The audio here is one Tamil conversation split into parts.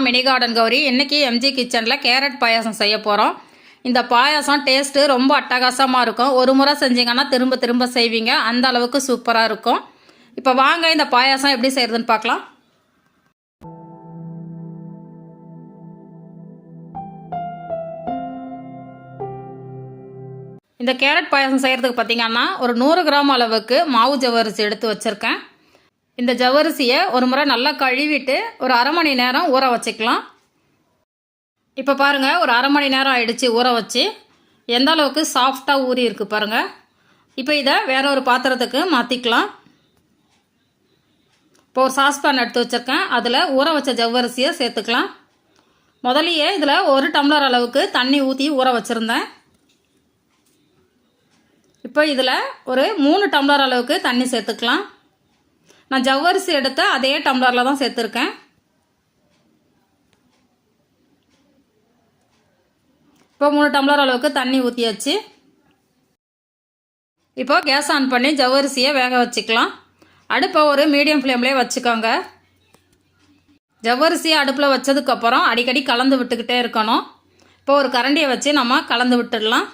Mini garden Gowri. இன்றைக்கி எம்ஜி கிச்சனில் கேரட் பாயாசம் செய்ய போகிறோம். இந்த பாயாசம் டேஸ்ட்டு ரொம்ப அட்டகாசமாக இருக்கும். ஒரு முறை செஞ்சிங்கன்னா திரும்ப திரும்ப செய்வீங்க, அந்த அளவுக்கு சூப்பராக இருக்கும். இப்போ வாங்க இந்த பாயாசம் எப்படி செய்கிறதுன்னு பார்க்கலாம். இந்த கேரட் பாயாசம் செய்கிறதுக்கு பார்த்திங்கன்னா ஒரு 100 கிராம் அளவுக்கு மாவு ஜவ்வரிசி எடுத்து வச்சுருக்கேன். இந்த ஜவ்வரிசியை ஒரு முறை நல்லா கழுவிட்டு ஒரு அரை மணி நேரம் ஊற வச்சுக்கலாம். இப்போ பாருங்கள், ஒரு அரை மணி நேரம் ஆயிடுச்சு ஊற வச்சு. எந்த அளவுக்கு சாஃப்டாக ஊறி இருக்குது பாருங்கள். இப்போ இதை வேற ஒரு பாத்திரத்துக்கு மாற்றிக்கலாம். இப்போ ஒரு சாஸ்பேன் எடுத்து வச்சுருக்கேன். அதில் ஊற வச்ச ஜவ்வரிசியை சேர்த்துக்கலாம். முதலையே இதில் 1 டம்ளர் அளவுக்கு தண்ணி ஊற்றி ஊற வச்சுருந்தேன். இப்போ இதில் ஒரு 3 டம்ளர் அளவுக்கு தண்ணி சேர்த்துக்கலாம். நான் ஜவ்வரிசி எடுத்த அதே டம்ளரில் தான் சேர்த்துருக்கேன். இப்போ 3 டம்ளர் அளவுக்கு தண்ணி ஊற்றியாச்சு. இப்போ கேஸ் ஆன் பண்ணி ஜவ்வரிசியை வேக வச்சுக்கலாம். அடுப்பை ஒரு மீடியம் ஃப்ளேம்லேயே வச்சுக்கோங்க. ஜவ்வரிசியை அடுப்பில் வச்சதுக்கப்புறம் அடிக்கடி கலந்து விட்டுக்கிட்டே இருக்கணும். இப்போ ஒரு கரண்டியை வச்சு நம்ம கலந்து விட்டுடலாம்.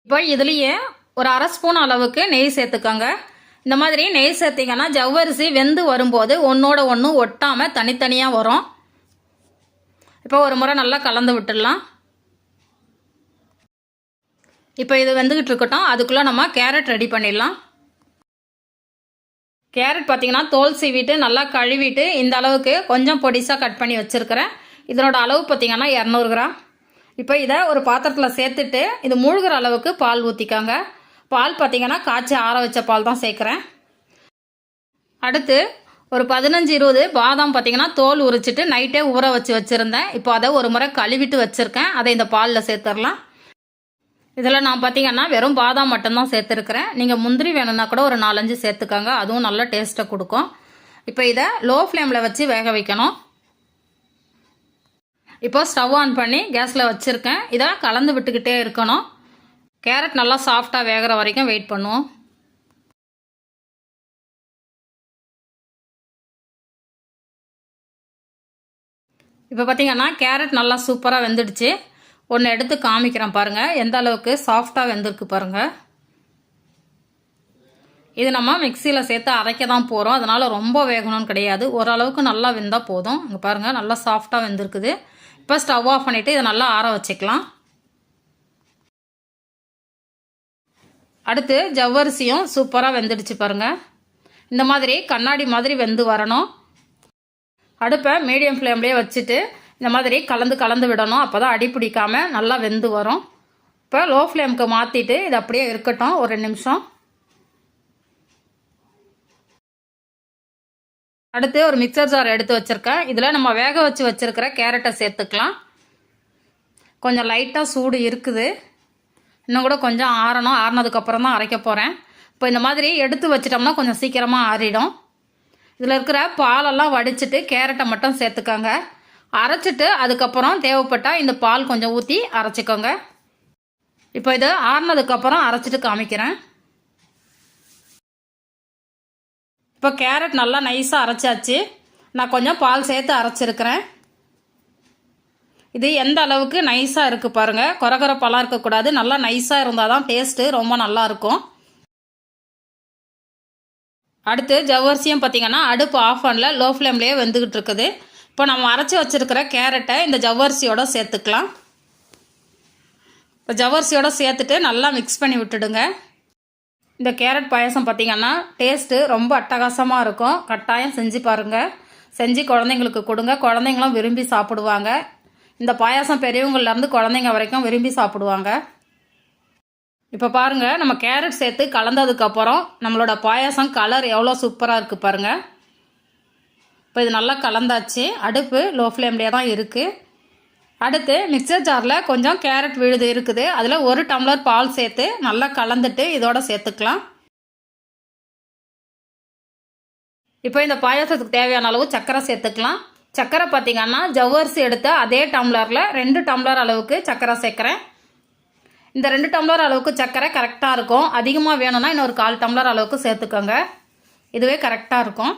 இப்போ இதுலேயே ஒரு அரை ஸ்பூன் அளவுக்கு நெய் சேர்த்துக்கோங்க. இந்த மாதிரி நெய் சேர்த்திங்கன்னா ஜவ்வரிசி வெந்து வரும்போது ஒன்றோட ஒன்று ஒட்டாமல் தனித்தனியாக வரும். இப்போ ஒரு முறை நல்லா கலந்து விட்டுடலாம். இப்போ இது வெந்துக்கிட்டு இருக்கட்டும். அதுக்குள்ளே நம்ம கேரட் ரெடி பண்ணிடலாம். கேரட் பார்த்திங்கன்னா தோல் சீவிட்டு நல்லா கழுவிட்டு இந்த அளவுக்கு கொஞ்சம் பொடிசாக கட் பண்ணி வச்சுருக்கிறேன். இதனோட அளவு பார்த்திங்கன்னா 200 கிராம். இப்போ இதை ஒரு பாத்திரத்தில் சேர்த்துட்டு இது மூழ்கிற அளவுக்கு பால் ஊற்றிக்கோங்க. பால் பார்த்திங்கன்னா காய்ச்சி ஆற வச்ச பால் தான் சேர்க்குறேன். அடுத்து ஒரு 15-20 பாதாம் பார்த்திங்கன்னா தோல் உரிச்சிட்டு நைட்டே ஊற வச்சுருந்தேன். இப்போ அதை ஒரு முறை கழுவிட்டு வச்சுருக்கேன். அதை இந்த பாலில் சேர்த்துடலாம். இதில் நான் பார்த்திங்கன்னா வெறும் பாதாம் மட்டும்தான் சேர்த்துருக்கிறேன். நீங்கள் முந்திரி வேணும்னா கூட ஒரு 4-5 சேர்த்துக்கோங்க. அதுவும் நல்ல டேஸ்ட்டை கொடுக்கும். இப்போ இதை லோ ஃப்ளேமில் வச்சு வேக வைக்கணும். இப்போ ஸ்டவ் ஆன் பண்ணி கேஸில் வச்சுருக்கேன். இதை கலந்து விட்டுக்கிட்டே இருக்கணும். கேரட் நல்லா சாஃப்டாக வேகிற வரைக்கும் வெயிட் பண்ணுவோம். இப்போ பார்த்திங்கன்னா கேரட் நல்லா சூப்பராக வெந்துடுச்சு. ஒன்று எடுத்து காமிக்கிறேன் பாருங்கள், எந்த அளவுக்கு சாஃப்டாக வெந்திருக்கு பாருங்கள். இது நம்ம மிக்சியில் சேர்த்து அரைக்க தான் போகிறோம். அதனால் ரொம்ப வேகணும்னு கிடையாது, ஓரளவுக்கு நல்லா வெந்தால் போதும். இங்கே பாருங்கள், நல்லா சாஃப்டாக வெந்திருக்குது. இப்போ ஸ்டவ் ஆஃப் பண்ணிவிட்டு இதை நல்லா ஆற வச்சுக்கலாம். அடுத்து ஜவ்வரிசியும் சூப்பராக வெந்துடுச்சு பாருங்கள். இந்த மாதிரி கண்ணாடி மாதிரி வெந்து வரணும். அடுப்பை மீடியம் ஃப்ளேம்லேயே வச்சுட்டு இந்த மாதிரி கலந்து விடணும். அப்போ தான் அடி பிடிக்காமல் நல்லா வெந்து வரும். இப்போ லோ ஃப்ளேமுக்கு மாற்றிட்டு இது அப்படியே இருக்கட்டும் ஒரு 2 நிமிஷம். அடுத்து ஒரு மிக்சர் ஜார் எடுத்து வச்சுருக்கேன். இதில் நம்ம வேக வச்சுருக்கிற கேரட்டை சேர்த்துக்கலாம். கொஞ்சம் லைட்டாக சூடு இருக்குது. இன்னும் கூட கொஞ்சம் ஆறணும். ஆறினதுக்கப்புறம் தான் அரைக்க போகிறேன். இப்போ இந்த மாதிரி எடுத்து வச்சிட்டோம்னா கொஞ்சம் சீக்கிரமாக ஆறிடும். இதில் இருக்கிற பாலெல்லாம் வடிச்சிட்டு கேரட்டை மட்டும் சேர்த்துக்கோங்க. அரைச்சிட்டு அதுக்கப்புறம் தேவைப்பட்டால் இந்த பால் கொஞ்சம் ஊற்றி அரைச்சிக்கோங்க. இப்போ இது ஆறினதுக்கப்புறம் அரைச்சிட்டு காமிக்கிறேன். இப்போ கேரட் நல்லா நைஸாக அரைச்சாச்சு. நான் கொஞ்சம் பால் சேர்த்து அரைச்சிருக்கிறேன். இது எந்த அளவுக்கு நைஸாக இருக்குது பாருங்கள். கொரகொரப்பெல்லாம் இருக்கக்கூடாது, நல்லா நைஸாக இருந்தால் தான் டேஸ்ட்டு ரொம்ப நல்லாயிருக்கும். அடுத்து ஜவ்வரிசியும் பார்த்திங்கன்னா அடுப்பு ஆஃப் பண்ணல, லோ ஃப்ளேம்லேயே வெந்துக்கிட்டு இருக்குது. இப்போ நம்ம அரைச்சி வச்சுருக்கிற கேரட்டை இந்த ஜவ்வரிசியோடு சேர்த்துக்கலாம். இப்போ ஜவ்வரிசியோடு சேர்த்துட்டு நல்லா மிக்ஸ் பண்ணி விட்டுடுங்க. இந்த கேரட் பாயாசம் பார்த்திங்கன்னா டேஸ்ட்டு ரொம்ப அட்டகாசமாக இருக்கும். கட்டாயம் செஞ்சு பாருங்கள். செஞ்சு குழந்தைங்களுக்கு கொடுங்க. குழந்தைங்களும் விரும்பி சாப்பிடுவாங்க. இந்த பாயாசம் பெரியவங்கள்லேருந்து குழந்தைங்க வரைக்கும் விரும்பி சாப்பிடுவாங்க. இப்போ பாருங்கள், நம்ம கேரட் சேர்த்து கலந்ததுக்கப்புறம் நம்மளோட பாயாசம் கலர் எவ்வளோ சூப்பராக இருக்குது பாருங்கள். இப்போ இது நல்லா கலந்தாச்சு. அடுப்பு லோ ஃப்ளேம்லேயே தான் இருக்குது. அடுத்து மிக்சர் ஜாரில் கொஞ்சம் கேரட் விழுது இருக்குது. அதில் 1 டம்ளர் பால் சேர்த்து நல்லா கலந்துட்டு இதோட சேர்த்துக்கலாம். இப்போ இந்த பாயாசத்துக்கு தேவையான அளவு சர்க்கரை சேர்த்துக்கலாம். சர்க்கரை பார்த்திங்கன்னா ஜவ்வரிசி எடுத்த அதே டம்ளரில் 2 டம்ளர் அளவுக்கு சர்க்கரை சேர்க்குறேன். இந்த 2 டம்ளர் அளவுக்கு சர்க்கரை கரெக்டாக இருக்கும். அதிகமாக வேணும்னா இன்னொரு 1/4 டம்ளர் அளவுக்கு சேர்த்துக்கோங்க. இதுவே கரெக்டாக இருக்கும்.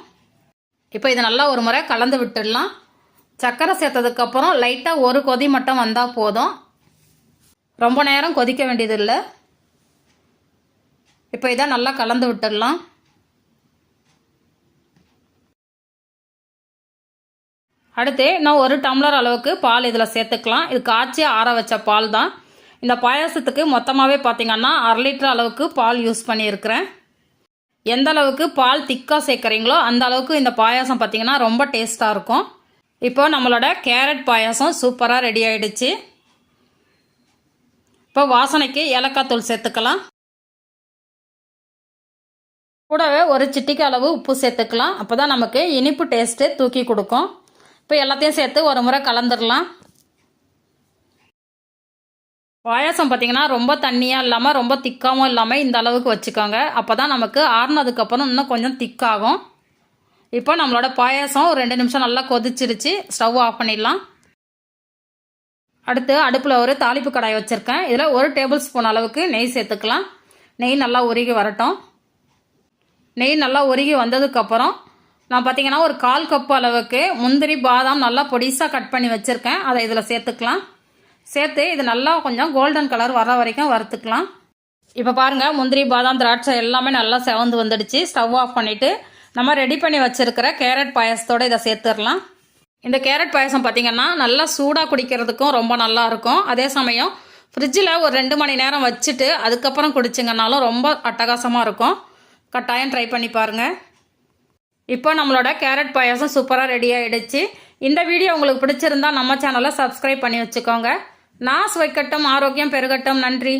இப்போ இதை நல்லா ஒரு முறை கலந்து விட்டுடலாம். சர்க்கரை சேர்த்ததுக்கப்புறம் லைட்டாக ஒரு கொதி மட்டும் வந்தால் போதும். ரொம்ப நேரம் கொதிக்க வேண்டியதில்லை. இப்போ இதை நல்லா கலந்து விட்டுடலாம். அடுத்து நான் 1 டம்ளர் அளவுக்கு பால் இதில் சேர்த்துக்கலாம். இது காய்ச்சி ஆற வச்ச பால் தான். இந்த பாயாசத்துக்கு மொத்தமாகவே பார்த்திங்கன்னா 1/2 லிட்டர் அளவுக்கு பால் யூஸ் பண்ணியிருக்கிறேன். எந்த அளவுக்கு பால் திக்காக சேர்க்குறீங்களோ அந்த அளவுக்கு இந்த பாயாசம் பார்த்திங்கன்னா ரொம்ப டேஸ்ட்டாக இருக்கும். இப்போ நம்மளோட கேரட் பாயாசம் சூப்பராக ரெடி ஆகிடுச்சு. இப்போ வாசனைக்கு ஏலக்காய் தூள் சேர்த்துக்கலாம். கூடவே ஒரு சிட்டிக்கு அளவு உப்பு சேர்த்துக்கலாம். அப்போ தான் நமக்கு இனிப்பு டேஸ்ட்டு தூக்கி கொடுக்கும். இப்போ எல்லாத்தையும் சேர்த்து ஒரு முறை கலந்துடலாம். பாயாசம் பார்த்திங்கன்னா ரொம்ப தண்ணியாக இல்லாமல் ரொம்ப திக்காகவும் இல்லாமல் இந்த அளவுக்கு வச்சுக்கோங்க. அப்போ தான் நமக்கு ஆறுனதுக்கப்புறம் இன்னும் கொஞ்சம் திக்காகும். இப்போ நம்மளோட பாயாசம் ஒரு 2 நிமிஷம் நல்லா கொதிச்சிருச்சு. ஸ்டவ் ஆஃப் பண்ணிடலாம். அடுத்து அடுப்பில் ஒரு தாளிப்பு கடாய் வச்சுருக்கேன். இதில் 1 டேபிள் ஸ்பூன் அளவுக்கு நெய் சேர்த்துக்கலாம். நெய் நல்லா உருகி வரட்டும். நெய் நல்லா உருகி வந்ததுக்கப்புறம் நான் பார்த்திங்கன்னா ஒரு 1/4 கப்பு அளவுக்கு முந்திரி பாதாம் நல்லா பொடிசாக கட் பண்ணி வச்சுருக்கேன். அதை இதில் சேர்த்துக்கலாம். சேர்த்து இது நல்லா கொஞ்சம் கோல்டன் கலர் வர வரைக்கும் வறுத்துக்கலாம். இப்போ பாருங்கள், முந்திரி பாதாம் திராட்சை எல்லாமே நல்லா செவந்து வந்துடுச்சு. ஸ்டவ் ஆஃப் பண்ணிவிட்டு நம்ம ரெடி பண்ணி வச்சுருக்கிற கேரட் பாயசத்தோடு இதை சேர்த்துடலாம். இந்த கேரட் பாயசம் பார்த்திங்கன்னா நல்லா சூடாக குடிக்கிறதுக்கும் ரொம்ப நல்லா இருக்கும். அதே சமயம் ஃப்ரிட்ஜில் ஒரு 2 மணி நேரம் வச்சுட்டு அதுக்கப்புறம் குடிச்சிங்கனாலும் ரொம்ப அட்டகாசமாக இருக்கும். கட்டாயம் ட்ரை பண்ணி பாருங்கள். இப்போ நம்மளோட கேரட் பாயாசம் சூப்பராக ரெடி ஆகிடுச்சு. இந்த வீடியோ உங்களுக்கு பிடிச்சிருந்தா நம்ம சேனலை சப்ஸ்கிரைப் பண்ணி வச்சுக்கோங்க. நான் சுவைக்கட்டும், ஆரோக்கியம் பெருகட்டும். நன்றி.